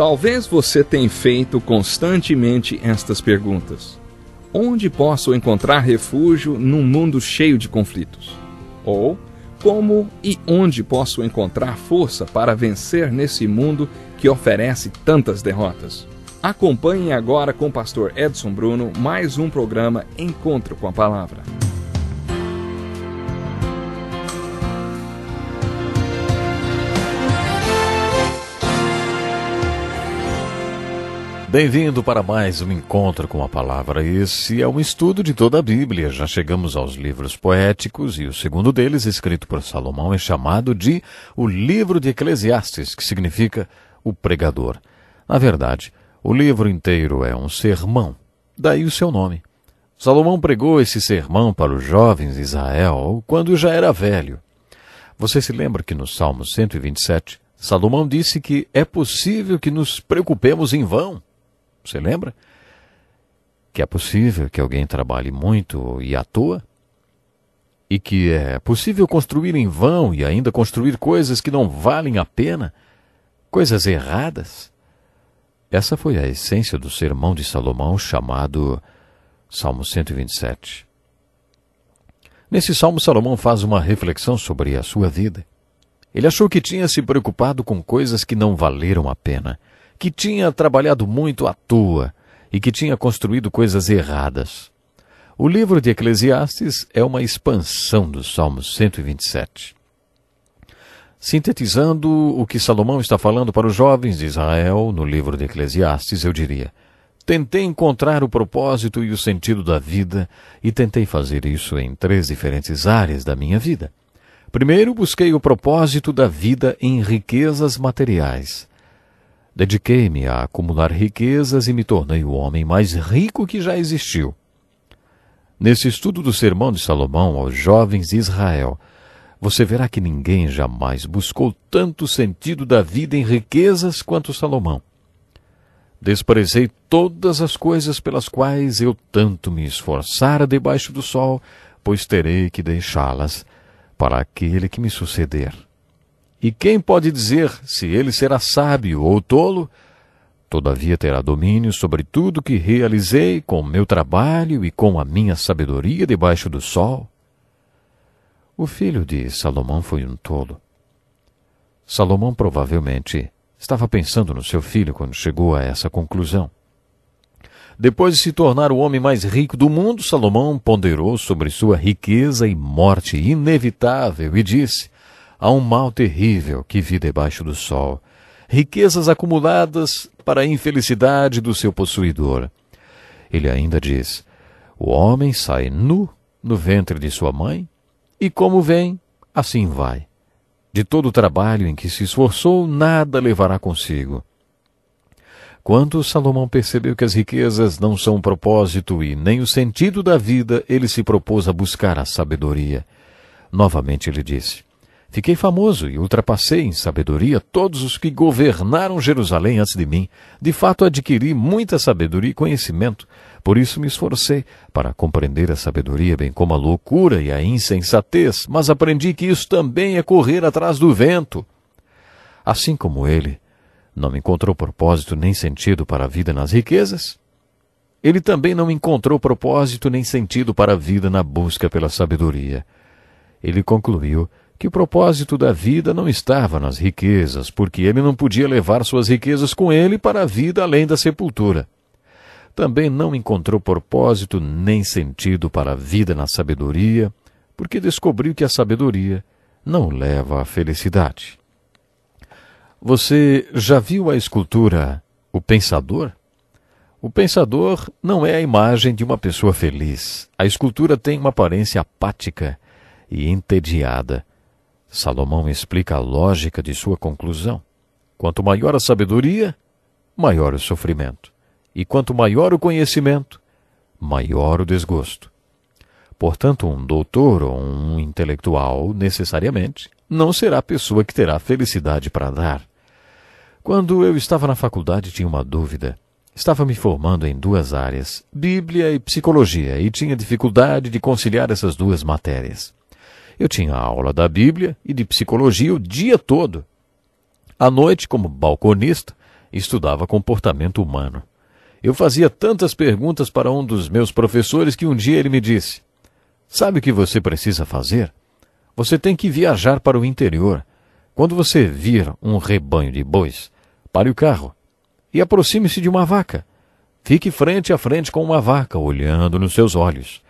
Talvez você tenha feito constantemente estas perguntas. Onde posso encontrar refúgio num mundo cheio de conflitos? Ou, como e onde posso encontrar força para vencer nesse mundo que oferece tantas derrotas? Acompanhe agora com o pastor Edson Bruno mais um programa Encontro com a Palavra. Bem-vindo para mais um Encontro com a Palavra. Esse é um estudo de toda a Bíblia. Já chegamos aos livros poéticos e o segundo deles, escrito por Salomão, é chamado de o Livro de Eclesiastes, que significa o pregador. Na verdade, o livro inteiro é um sermão, daí o seu nome. Salomão pregou esse sermão para os jovens de Israel quando já era velho. Você se lembra que no Salmo 127, Salomão disse que é possível que nos preocupemos em vão? Você lembra? Que é possível que alguém trabalhe muito e à toa? E que é possível construir em vão e ainda construir coisas que não valem a pena? Coisas erradas? Essa foi a essência do sermão de Salomão, chamado Salmo 127. Nesse salmo, Salomão faz uma reflexão sobre a sua vida. Ele achou que tinha se preocupado com coisas que não valeram a pena, que tinha trabalhado muito à toa e que tinha construído coisas erradas. O livro de Eclesiastes é uma expansão do Salmo 127. Sintetizando o que Salomão está falando para os jovens de Israel no livro de Eclesiastes, eu diria: tentei encontrar o propósito e o sentido da vida e tentei fazer isso em 3 diferentes áreas da minha vida. Primeiro, busquei o propósito da vida em riquezas materiais. Dediquei-me a acumular riquezas e me tornei o homem mais rico que já existiu. Nesse estudo do sermão de Salomão aos jovens de Israel, você verá que ninguém jamais buscou tanto sentido da vida em riquezas quanto Salomão. Desprezei todas as coisas pelas quais eu tanto me esforçara debaixo do sol, pois terei que deixá-las para aquele que me suceder. E quem pode dizer se ele será sábio ou tolo? Todavia terá domínio sobre tudo que realizei com o meu trabalho e com a minha sabedoria debaixo do sol. O filho de Salomão foi um tolo. Salomão provavelmente estava pensando no seu filho quando chegou a essa conclusão. Depois de se tornar o homem mais rico do mundo, Salomão ponderou sobre sua riqueza e morte inevitável e disse: há um mal terrível que vi debaixo do sol, riquezas acumuladas para a infelicidade do seu possuidor. Ele ainda diz: o homem sai nu no ventre de sua mãe, e como vem, assim vai. De todo o trabalho em que se esforçou, nada levará consigo. Quando Salomão percebeu que as riquezas não são o propósito e nem o sentido da vida, ele se propôs a buscar a sabedoria. Novamente ele disse: fiquei famoso e ultrapassei em sabedoria todos os que governaram Jerusalém antes de mim. De fato, adquiri muita sabedoria e conhecimento. Por isso me esforcei para compreender a sabedoria, bem como a loucura e a insensatez. Mas aprendi que isso também é correr atrás do vento. Assim como ele não encontrou propósito nem sentido para a vida nas riquezas, ele também não encontrou propósito nem sentido para a vida na busca pela sabedoria. Ele concluiu que o propósito da vida não estava nas riquezas, porque ele não podia levar suas riquezas com ele para a vida além da sepultura. Também não encontrou propósito nem sentido para a vida na sabedoria, porque descobriu que a sabedoria não leva à felicidade. Você já viu a escultura O Pensador? O pensador não é a imagem de uma pessoa feliz. A escultura tem uma aparência apática e entediada. Salomão explica a lógica de sua conclusão. Quanto maior a sabedoria, maior o sofrimento. E quanto maior o conhecimento, maior o desgosto. Portanto, um doutor ou um intelectual, necessariamente, não será a pessoa que terá felicidade para dar. Quando eu estava na faculdade, tinha uma dúvida. Estava me formando em 2 áreas, Bíblia e Psicologia, e tinha dificuldade de conciliar essas 2 matérias. Eu tinha aula da Bíblia e de Psicologia o dia todo. À noite, como balconista, estudava comportamento humano. Eu fazia tantas perguntas para um dos meus professores que um dia ele me disse: "Sabe o que você precisa fazer? Você tem que viajar para o interior. Quando você vir um rebanho de bois, pare o carro e aproxime-se de uma vaca. Fique frente a frente com uma vaca, olhando nos seus olhos.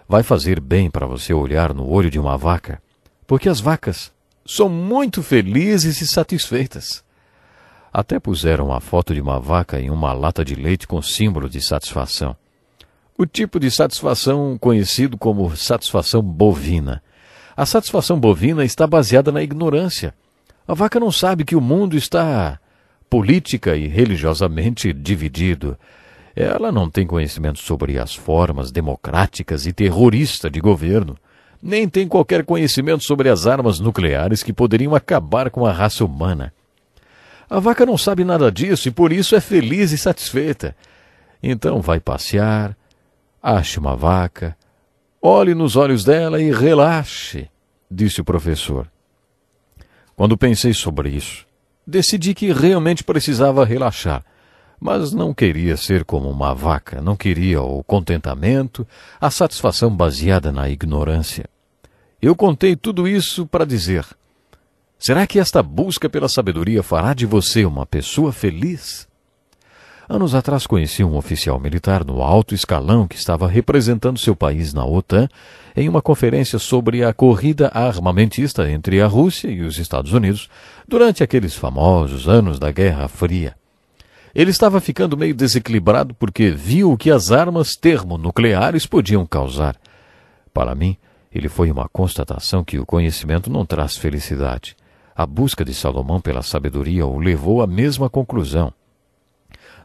Vai fazer bem para você olhar no olho de uma vaca, porque as vacas são muito felizes e satisfeitas." Até puseram a foto de uma vaca em uma lata de leite com símbolo de satisfação. O tipo de satisfação conhecido como satisfação bovina. A satisfação bovina está baseada na ignorância. A vaca não sabe que o mundo está política e religiosamente dividido. Ela não tem conhecimento sobre as formas democráticas e terroristas de governo, nem tem qualquer conhecimento sobre as armas nucleares que poderiam acabar com a raça humana. A vaca não sabe nada disso e por isso é feliz e satisfeita. Então vai passear, ache uma vaca, olhe nos olhos dela e relaxe, disse o professor. Quando pensei sobre isso, decidi que realmente precisava relaxar, mas não queria ser como uma vaca, não queria o contentamento, a satisfação baseada na ignorância. Eu contei tudo isso para dizer: será que esta busca pela sabedoria fará de você uma pessoa feliz? Anos atrás conheci um oficial militar no alto escalão que estava representando seu país na OTAN em uma conferência sobre a corrida armamentista entre a Rússia e os Estados Unidos durante aqueles famosos anos da Guerra Fria. Ele estava ficando meio desequilibrado porque viu o que as armas termonucleares podiam causar. Para mim, ele foi uma constatação que o conhecimento não traz felicidade. A busca de Salomão pela sabedoria o levou à mesma conclusão.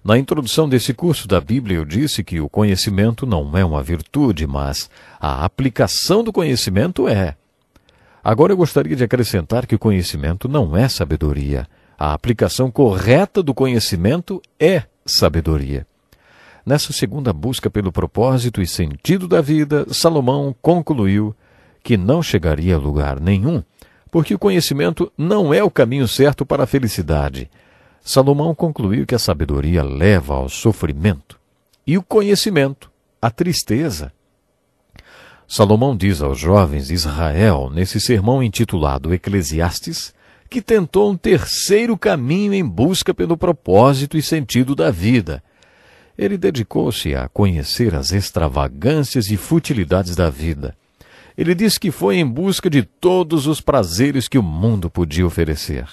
Na introdução desse curso da Bíblia eu disse que o conhecimento não é uma virtude, mas a aplicação do conhecimento é. Agora eu gostaria de acrescentar que o conhecimento não é sabedoria. A aplicação correta do conhecimento é sabedoria. Nessa segunda busca pelo propósito e sentido da vida, Salomão concluiu que não chegaria a lugar nenhum, porque o conhecimento não é o caminho certo para a felicidade. Salomão concluiu que a sabedoria leva ao sofrimento e o conhecimento à tristeza. Salomão diz aos jovens de Israel, nesse sermão intitulado Eclesiastes, que tentou um terceiro caminho em busca pelo propósito e sentido da vida. Ele dedicou-se a conhecer as extravagâncias e futilidades da vida. Ele disse que foi em busca de todos os prazeres que o mundo podia oferecer.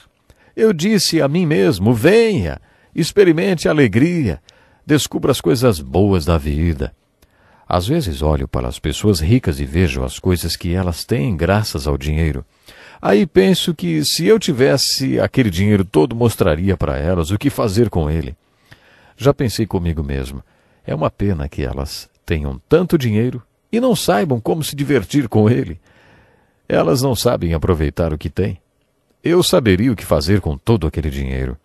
Eu disse a mim mesmo: venha, experimente a alegria, descubra as coisas boas da vida. Às vezes olho para as pessoas ricas e vejo as coisas que elas têm graças ao dinheiro. Aí penso que se eu tivesse aquele dinheiro todo, mostraria para elas o que fazer com ele. Já pensei comigo mesmo: é uma pena que elas tenham tanto dinheiro e não saibam como se divertir com ele. Elas não sabem aproveitar o que têm. Eu saberia o que fazer com todo aquele dinheiro.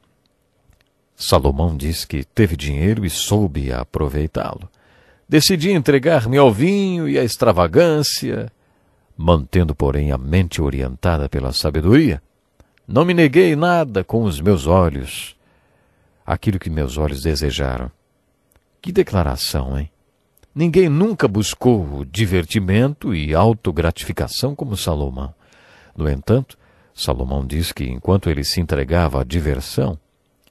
Salomão diz que teve dinheiro e soube aproveitá-lo. Decidi entregar-me ao vinho e à extravagância, mantendo, porém, a mente orientada pela sabedoria. Não me neguei nada com os meus olhos, aquilo que meus olhos desejaram. Que declaração, hein? Ninguém nunca buscou o divertimento e autogratificação como Salomão. No entanto, Salomão diz que enquanto ele se entregava à diversão,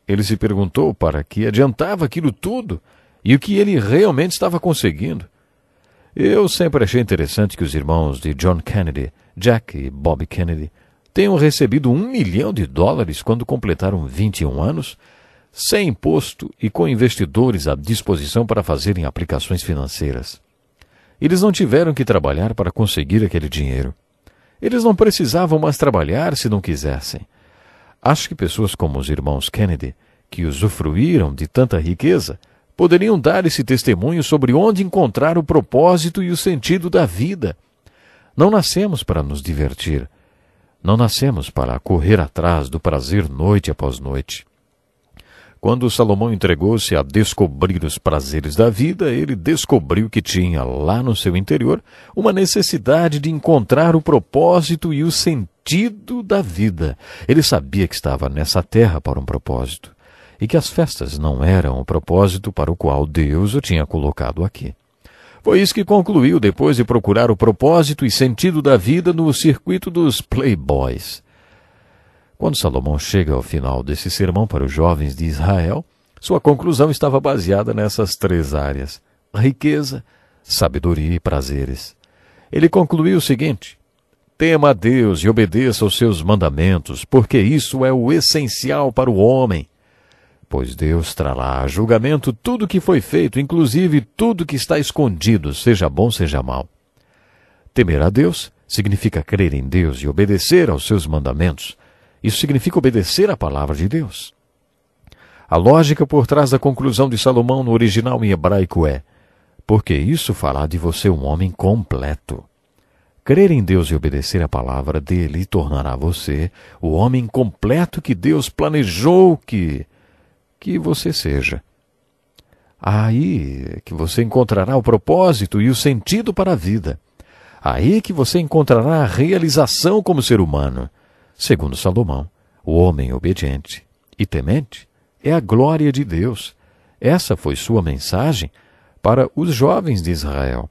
ele se perguntou para que adiantava aquilo tudo e o que ele realmente estava conseguindo. Eu sempre achei interessante que os irmãos de John Kennedy, Jack e Bob Kennedy, tenham recebido $1 milhão quando completaram 21 anos, sem imposto e com investidores à disposição para fazerem aplicações financeiras. Eles não tiveram que trabalhar para conseguir aquele dinheiro. Eles não precisavam mais trabalhar se não quisessem. Acho que pessoas como os irmãos Kennedy, que usufruíram de tanta riqueza, poderiam dar esse testemunho sobre onde encontrar o propósito e o sentido da vida. Não nascemos para nos divertir. Não nascemos para correr atrás do prazer noite após noite. Quando Salomão entregou-se a descobrir os prazeres da vida, ele descobriu que tinha lá no seu interior uma necessidade de encontrar o propósito e o sentido da vida. Ele sabia que estava nessa terra para um propósito. e que as festas não eram o propósito para o qual Deus o tinha colocado aqui. Foi isso que concluiu depois de procurar o propósito e sentido da vida no circuito dos playboys. Quando Salomão chega ao final desse sermão para os jovens de Israel, sua conclusão estava baseada nessas 3 áreas: riqueza, sabedoria e prazeres. Ele concluiu o seguinte: tema a Deus e obedeça aos seus mandamentos, porque isso é o essencial para o homem. Pois Deus trará a julgamento tudo que foi feito, inclusive tudo que está escondido, seja bom, seja mal. Temer a Deus significa crer em Deus e obedecer aos seus mandamentos. Isso significa obedecer à palavra de Deus. A lógica por trás da conclusão de Salomão no original em hebraico é: porque isso fará de você um homem completo. Crer em Deus e obedecer à palavra dele tornará você o homem completo que Deus planejou que você seja. Aí que você encontrará o propósito e o sentido para a vida. Aí que você encontrará a realização como ser humano. Segundo Salomão, o homem obediente e temente é a glória de Deus. Essa foi sua mensagem para os jovens de Israel.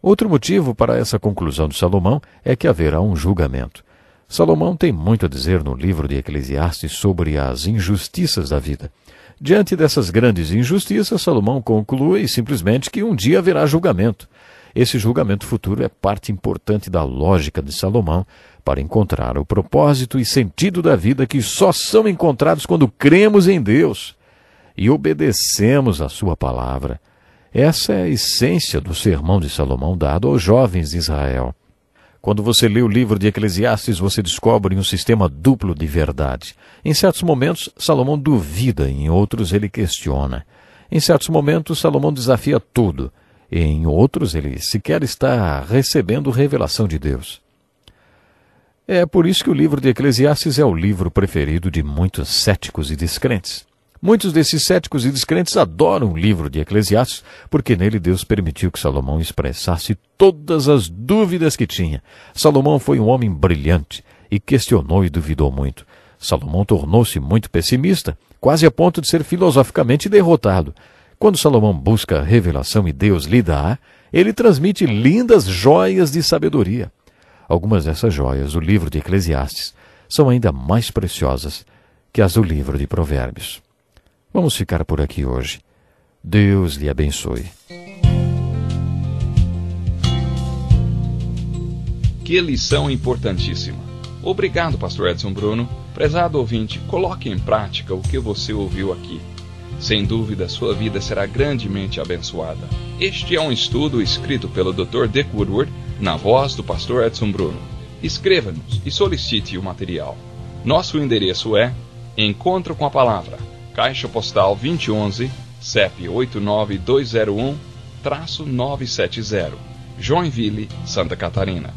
Outro motivo para essa conclusão de Salomão é que haverá um julgamento. Salomão tem muito a dizer no livro de Eclesiastes sobre as injustiças da vida. Diante dessas grandes injustiças, Salomão conclui simplesmente que um dia haverá julgamento. Esse julgamento futuro é parte importante da lógica de Salomão para encontrar o propósito e sentido da vida que só são encontrados quando cremos em Deus e obedecemos a sua palavra. Essa é a essência do sermão de Salomão dado aos jovens de Israel. Quando você lê o livro de Eclesiastes, você descobre um sistema duplo de verdade. Em certos momentos, Salomão duvida, em outros ele questiona. Em certos momentos, Salomão desafia tudo. Em outros, ele sequer está recebendo revelação de Deus. É por isso que o livro de Eclesiastes é o livro preferido de muitos céticos e descrentes. Muitos desses céticos e descrentes adoram o livro de Eclesiastes, porque nele Deus permitiu que Salomão expressasse todas as dúvidas que tinha. Salomão foi um homem brilhante e questionou e duvidou muito. Salomão tornou-se muito pessimista, quase a ponto de ser filosoficamente derrotado. Quando Salomão busca a revelação e Deus lhe dá, ele transmite lindas joias de sabedoria. Algumas dessas joias do livro de Eclesiastes são ainda mais preciosas que as do livro de Provérbios. Vamos ficar por aqui hoje. Deus lhe abençoe. Que lição importantíssima. Obrigado, pastor Edson Bruno. Prezado ouvinte, coloque em prática o que você ouviu aqui. Sem dúvida, sua vida será grandemente abençoada. Este é um estudo escrito pelo Dr. Dick Woodward, na voz do pastor Edson Bruno. Escreva-nos e solicite o material. Nosso endereço é Encontro com a Palavra, Caixa Postal 2011, CEP 89201-970, Joinville, Santa Catarina.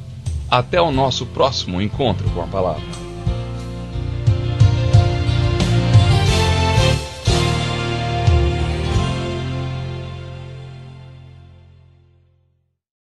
Até o nosso próximo encontro com a Palavra.